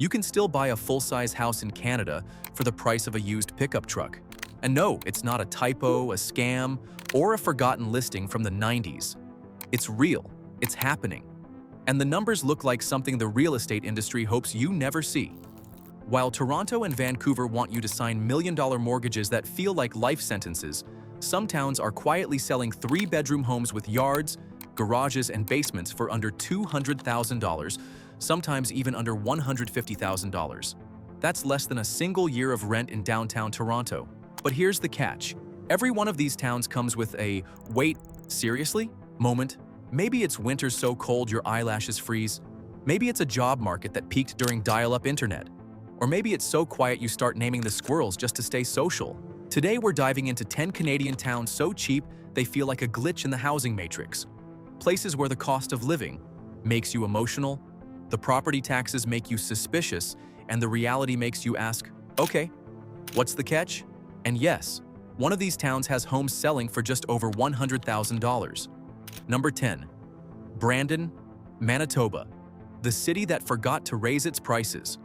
You can still buy a full-size house in Canada for the price of a used pickup truck. And no, it's not a typo, a scam, or a forgotten listing from the 90s. It's real, it's happening. And the numbers look like something the real estate industry hopes you never see. While Toronto and Vancouver want you to sign million-dollar mortgages that feel like life sentences, some towns are quietly selling 3-bedroom homes with yards, garages, and basements for under $200,000, sometimes even under $150,000. That's less than a single year of rent in downtown Toronto. But here's the catch. Every one of these towns comes with a "wait, seriously?" moment. Maybe it's winter so cold your eyelashes freeze. Maybe it's a job market that peaked during dial-up internet. Or maybe it's so quiet you start naming the squirrels just to stay social. Today we're diving into 10 Canadian towns so cheap they feel like a glitch in the housing matrix. Places where the cost of living makes you emotional, the property taxes make you suspicious, and the reality makes you ask, okay, what's the catch? And yes, one of these towns has homes selling for just over $100,000. Number 10. Brandon, Manitoba, the city that forgot to raise its prices.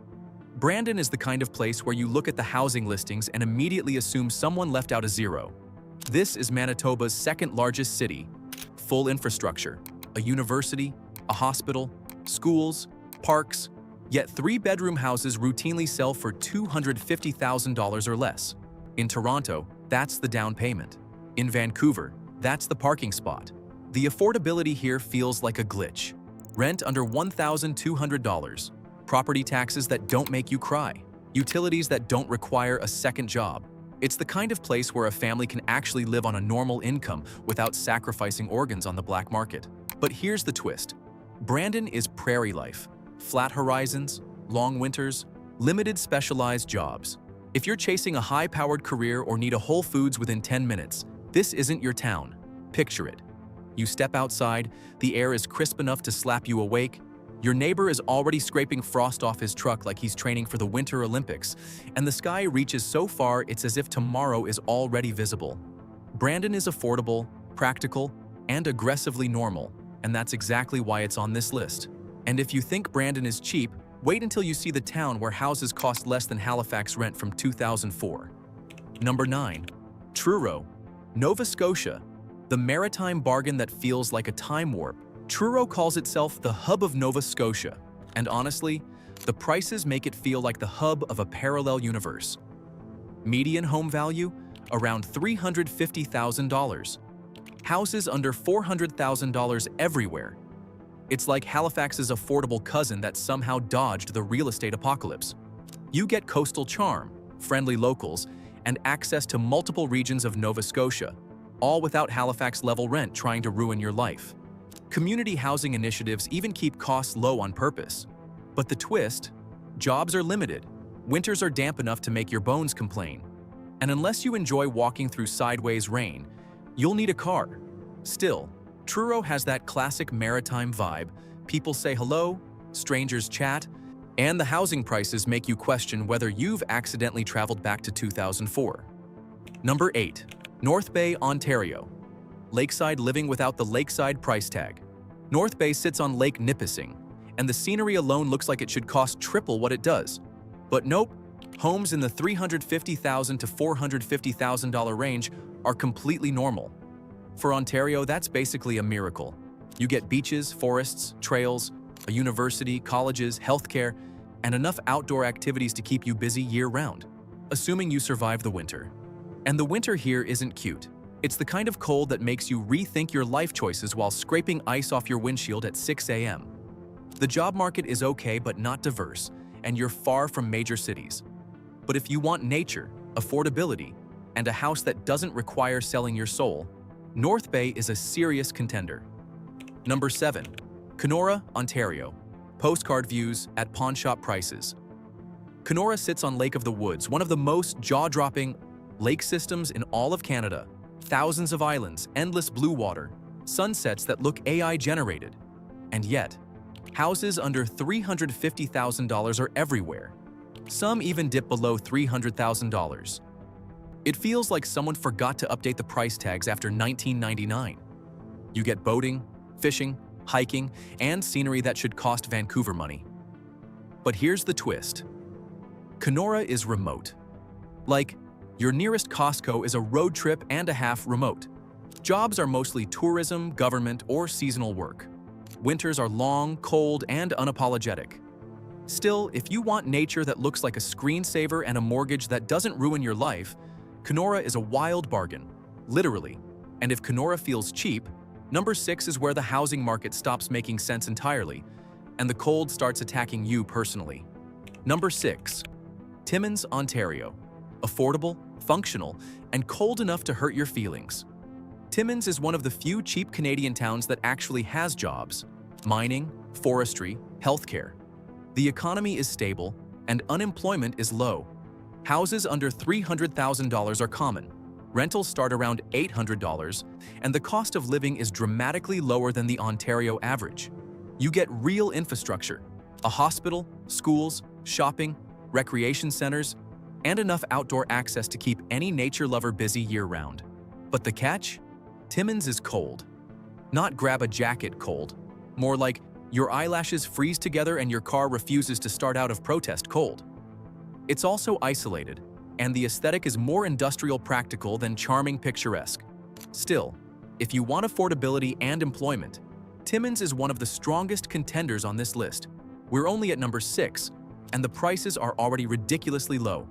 Brandon is the kind of place where you look at the housing listings and immediately assume someone left out a zero. This is Manitoba's second largest city. Full infrastructure, a university, a hospital, schools, parks, yet 3-bedroom houses routinely sell for $250,000 or less. In Toronto, that's the down payment. In Vancouver, that's the parking spot. The affordability here feels like a glitch. Rent under $1,200, property taxes that don't make you cry, utilities that don't require a second job. It's the kind of place where a family can actually live on a normal income without sacrificing organs on the black market. But here's the twist. Brandon is prairie life. Flat horizons, long winters, limited specialized jobs. If you're chasing a high-powered career or need a Whole Foods within 10 minutes, this isn't your town. Picture it. You step outside, the air is crisp enough to slap you awake, your neighbor is already scraping frost off his truck like he's training for the Winter Olympics, and the sky reaches so far it's as if tomorrow is already visible. Brandon is affordable, practical, and aggressively normal, and that's exactly why it's on this list. And if you think Brandon is cheap, wait until you see the town where houses cost less than Halifax rent from 2004. Number 9. Truro, Nova Scotia, the maritime bargain that feels like a time warp. Truro calls itself the hub of Nova Scotia, and honestly, the prices make it feel like the hub of a parallel universe. Median home value? Around $350,000. Houses under $400,000 everywhere. It's like Halifax's affordable cousin that somehow dodged the real estate apocalypse. You get coastal charm, friendly locals, and access to multiple regions of Nova Scotia, all without Halifax-level rent trying to ruin your life. Community housing initiatives even keep costs low on purpose. But the twist? Jobs are limited. Winters are damp enough to make your bones complain. And unless you enjoy walking through sideways rain, you'll need a car. Still, Truro has that classic maritime vibe. People say hello, strangers chat, and the housing prices make you question whether you've accidentally traveled back to 2004. Number 8. North Bay, Ontario. Lakeside living without the lakeside price tag. North Bay sits on Lake Nipissing, and the scenery alone looks like it should cost triple what it does. But nope, homes in the $350,000 to $450,000 range are completely normal. For Ontario, that's basically a miracle. You get beaches, forests, trails, a university, colleges, healthcare, and enough outdoor activities to keep you busy year-round, assuming you survive the winter. And the winter here isn't cute. It's the kind of cold that makes you rethink your life choices while scraping ice off your windshield at 6 a.m. The job market is okay but not diverse, and you're far from major cities. But if you want nature, affordability, and a house that doesn't require selling your soul, North Bay is a serious contender. Number 7. Kenora, Ontario. Postcard views at pawnshop prices. Kenora sits on Lake of the Woods, one of the most jaw-dropping lake systems in all of Canada. Thousands of islands, endless blue water, sunsets that look AI-generated. And yet, houses under $350,000 are everywhere. Some even dip below $300,000. It feels like someone forgot to update the price tags after 1999. You get boating, fishing, hiking, and scenery that should cost Vancouver money. But here's the twist. Kenora is remote. Like, your nearest Costco is a road trip and a half remote. Jobs are mostly tourism, government, or seasonal work. Winters are long, cold, and unapologetic. Still, if you want nature that looks like a screensaver and a mortgage that doesn't ruin your life, Kenora is a wild bargain, literally. And if Kenora feels cheap, number 6 is where the housing market stops making sense entirely, and the cold starts attacking you personally. Number 6. Timmins, Ontario. Affordable, functional, and cold enough to hurt your feelings. Timmins is one of the few cheap Canadian towns that actually has jobs: mining, forestry, healthcare. The economy is stable, and unemployment is low. Houses under $300,000 are common. Rentals start around $800, and the cost of living is dramatically lower than the Ontario average. You get real infrastructure: a hospital, schools, shopping, recreation centers, and enough outdoor access to keep any nature lover busy year-round. But the catch? Timmins is cold. Not grab a jacket cold. More like your eyelashes freeze together and your car refuses to start out of protest cold. It's also isolated, and the aesthetic is more industrial practical than charming picturesque. Still, if you want affordability and employment, Timmins is one of the strongest contenders on this list. We're only at number 6, and the prices are already ridiculously low.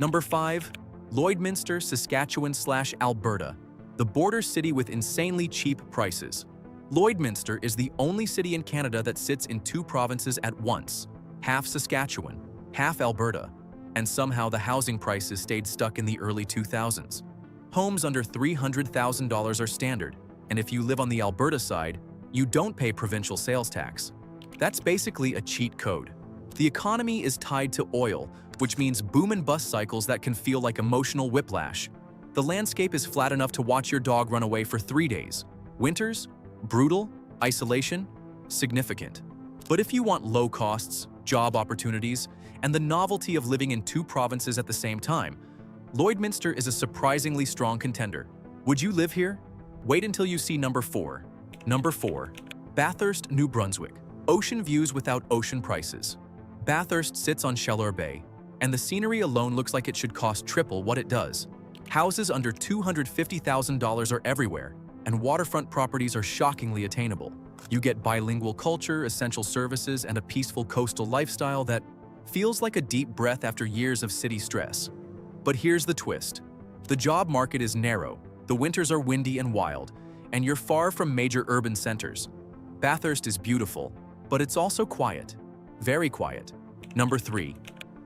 Number 5, Lloydminster, Saskatchewan/Alberta, the border city with insanely cheap prices. Lloydminster is the only city in Canada that sits in 2 provinces at once, half Saskatchewan, half Alberta, and somehow the housing prices stayed stuck in the early 2000s. Homes under $300,000 are standard, and if you live on the Alberta side, you don't pay provincial sales tax. That's basically a cheat code. The economy is tied to oil, which means boom and bust cycles that can feel like emotional whiplash. The landscape is flat enough to watch your dog run away for 3 days. Winters? Brutal? Isolation? Significant. But if you want low costs, job opportunities, and the novelty of living in 2 provinces at the same time, Lloydminster is a surprisingly strong contender. Would you live here? Wait until you see number 4. Number 4. Bathurst, New Brunswick. Ocean views without ocean prices. Bathurst sits on Chaleur Bay, and the scenery alone looks like it should cost triple what it does. Houses under $250,000 are everywhere, and waterfront properties are shockingly attainable. You get bilingual culture, essential services, and a peaceful coastal lifestyle that feels like a deep breath after years of city stress. But here's the twist. The job market is narrow, the winters are windy and wild, and you're far from major urban centers. Bathurst is beautiful, but it's also quiet. Very quiet. Number 3.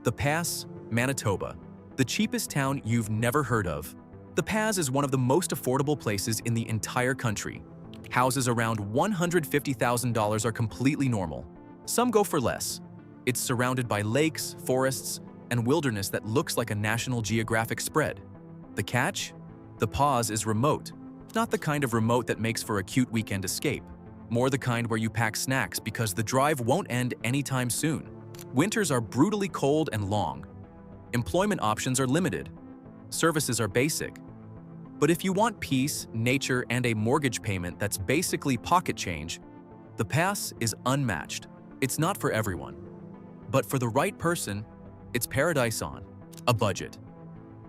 The Pas, Manitoba. The cheapest town you've never heard of. The Pas is one of the most affordable places in the entire country. Houses around $150,000 are completely normal. Some go for less. It's surrounded by lakes, forests, and wilderness that looks like a National Geographic spread. The catch? The Pas is remote. Not the kind of remote that makes for a cute weekend escape. More the kind where you pack snacks because the drive won't end anytime soon. Winters are brutally cold and long. Employment options are limited. Services are basic. But if you want peace, nature, and a mortgage payment that's basically pocket change, the Pas is unmatched. It's not for everyone. But for the right person, it's paradise on a budget.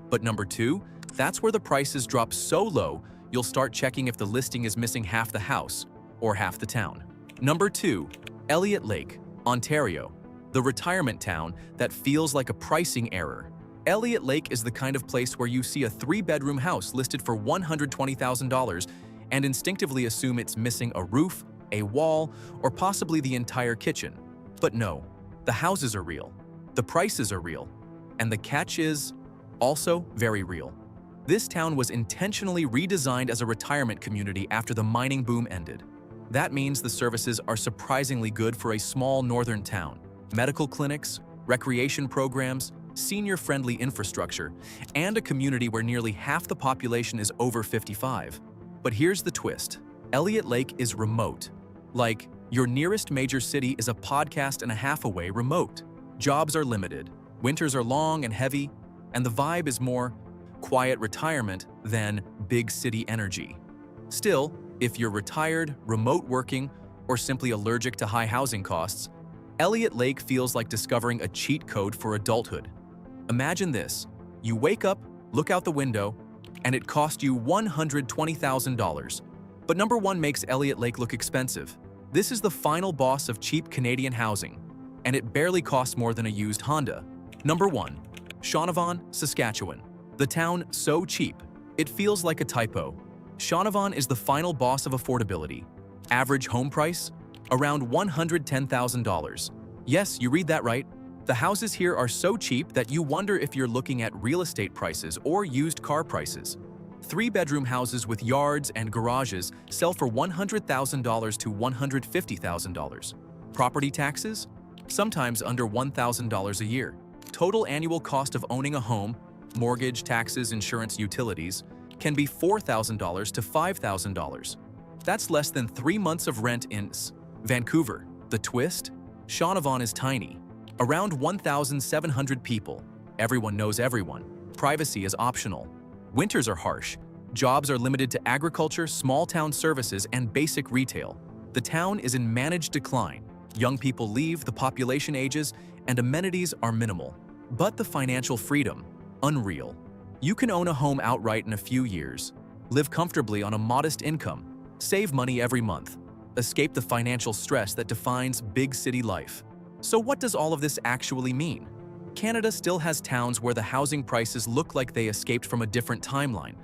But number 2, that's where the prices drop so low, you'll start checking if the listing is missing half the house or half the town. Number 2, Elliott Lake, Ontario, the retirement town that feels like a pricing error. Elliott Lake is the kind of place where you see a 3-bedroom house listed for $120,000 and instinctively assume it's missing a roof, a wall, or possibly the entire kitchen. But no, the houses are real, the prices are real, and the catch is also very real. This town was intentionally redesigned as a retirement community after the mining boom ended. That means the services are surprisingly good for a small northern town. Medical clinics, recreation programs, senior-friendly infrastructure, and a community where nearly half the population is over 55. But here's the twist. Elliott Lake is remote. Like, your nearest major city is a podcast and a half away remote. Jobs are limited, winters are long and heavy, and the vibe is more quiet retirement than big city energy. Still, if you're retired, remote working, or simply allergic to high housing costs, Elliott Lake feels like discovering a cheat code for adulthood. Imagine this. You wake up, look out the window, and it cost you $120,000. But number one makes Elliott Lake look expensive. This is the final boss of cheap Canadian housing, and it barely costs more than a used Honda. Number 1. Shaunavon, Saskatchewan. The town so cheap, it feels like a typo. Shaunavon is the final boss of affordability. Average home price? Around $110,000. Yes, you read that right. The houses here are so cheap that you wonder if you're looking at real estate prices or used car prices. 3-bedroom houses with yards and garages sell for $100,000 to $150,000. Property taxes? Sometimes under $1,000 a year. Total annual cost of owning a home, mortgage, taxes, insurance, utilities, can be $4,000 to $5,000. That's less than 3 months of rent in Vancouver. The twist? Shaunavon is tiny. Around 1,700 people. Everyone knows everyone. Privacy is optional. Winters are harsh. Jobs are limited to agriculture, small-town services, and basic retail. The town is in managed decline. Young people leave, the population ages, and amenities are minimal. But the financial freedom? Unreal. You can own a home outright in a few years, live comfortably on a modest income, save money every month, escape the financial stress that defines big city life. So what does all of this actually mean? Canada still has towns where the housing prices look like they escaped from a different timeline.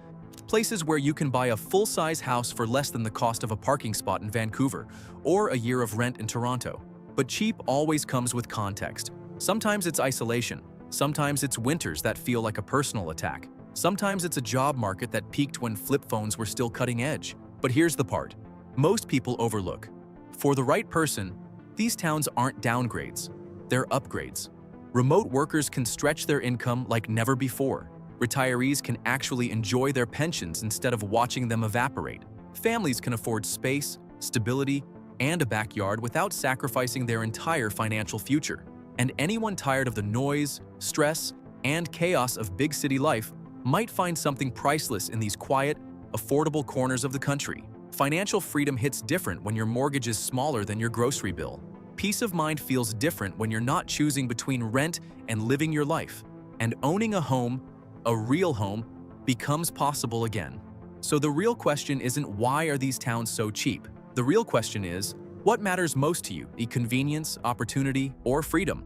Places where you can buy a full-size house for less than the cost of a parking spot in Vancouver or a year of rent in Toronto. But cheap always comes with context. Sometimes it's isolation. Sometimes it's winters that feel like a personal attack. Sometimes it's a job market that peaked when flip phones were still cutting edge. But here's the part most people overlook. For the right person, these towns aren't downgrades, they're upgrades. Remote workers can stretch their income like never before. Retirees can actually enjoy their pensions instead of watching them evaporate. Families can afford space, stability, and a backyard without sacrificing their entire financial future. And anyone tired of the noise, stress, and chaos of big city life might find something priceless in these quiet, affordable corners of the country. Financial freedom hits different when your mortgage is smaller than your grocery bill. Peace of mind feels different when you're not choosing between rent and living your life. And owning a home, a real home, becomes possible again. So the real question isn't why are these towns so cheap? The real question is, what matters most to you, the convenience, opportunity, or freedom?